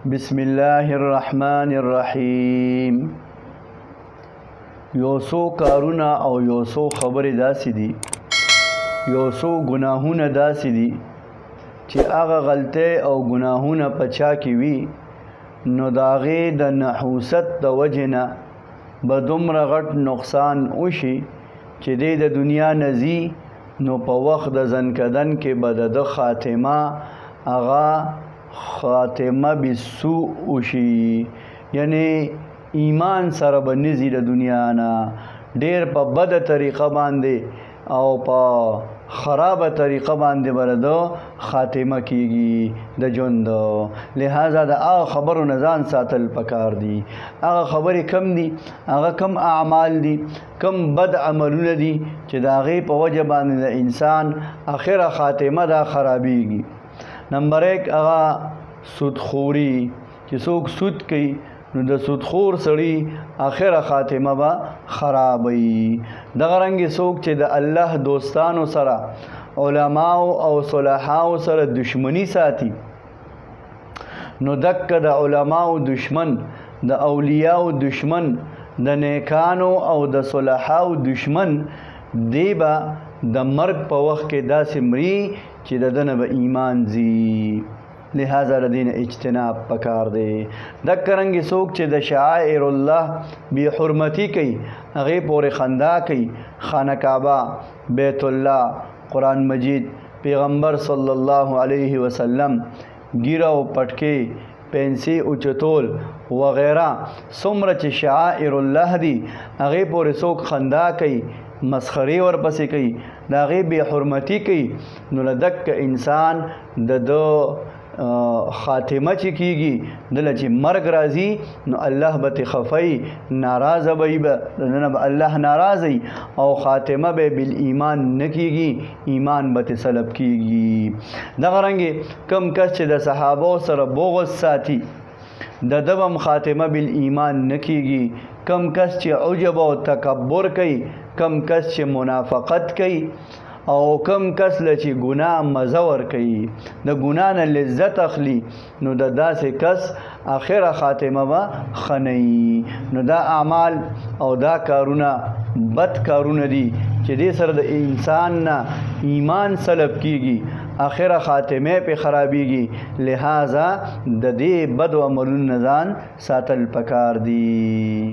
بسم الله الرحمن الرحیم. یوسو کارونه او یوسو خبرې داسې دي، یوسو ګناهونه داسې دي چې هغه غلطۍ او ګناهونه په چا کې وي نو د هغې د نحوست د وجې نه به دومره غټ نقصان وشي چې دی د دنیا نه ځي نو په وخت د زنکدن کې به د ده خاتمه هغه خاتمه بسوء وشي، یعنی ایمان سره به نځي د دنیا نه، ډېر په بده طریقه باندې او په خرابه طریقه باندې به د خاتمه کیږي د ژوند. لہذا د هغه خبرو نه ځان ساتل پکار دي. هغه خبرې کم دي، هغه کم اعمال دي، کم بد عملونه دي چې د هغې په وجه باندې د انسان اخره خاتمه دا خرابیږي. نمبر 1 هغه سودخوري، چې څوک سود کوي نو د سودخور سړي اخره خاتمه به خرابوي. دغه رنګې څوک چې د الله دوستانو سره، علماو او صلحاو سره دشمنی ساتي نو دکه د علماو دشمن، د اولیاو دشمن، د نیکانو او د صلحاو دشمن دی به د مرګ په وخت کې داسې مري چې د ده نه به ایمان ځي. لہذا د دې نه اجتناب پکار دی. دکه رنګې څوک چې د شعائر الله بې حرمتي کوي، هغې پورې خندا کوي، خانه کعبه، بیت الله، قرآن مجید، پیغمبر صلی الله علیه وسلم، ګیره او پټکې، پنسي اوچتول وغیره څومره چې شعائر الله دي هغې پورې څوک خندا کوي، مسخرې ورپسې کوي، د هغې بې حرمتي کوي نو له دکه انسان د ده خاتمه چې کیږي، دله چې مرګ راځي نو الله به ترې خفی، ناراضه به وي، د ده نه به الله ناراضه او خاتمه به بالایمان نه کیږي، ایمان به ترې سلب کیږي. دغه رنګې کم کس چې د صحابو سره بغض ساتي د ده به هم خاتمه بالایمان نه کیږي. کم کس چې عجب او تکبر کوي، کم کس چې منافقت کوي او کم کس له چې ګناه مزه ورکوي، د ګناه نه لذت اخلي نو د داسې کس آخره خاتمه به ښه نه وي. نو دا اعمال او دا کارونه بد کارونه دي چې دې سره د انسان نه ایمان سلب کیږي، آخره خاتمه پې خرابیږي. لہذا د دې بدو عملونو نه ځان ساتل پکار دي.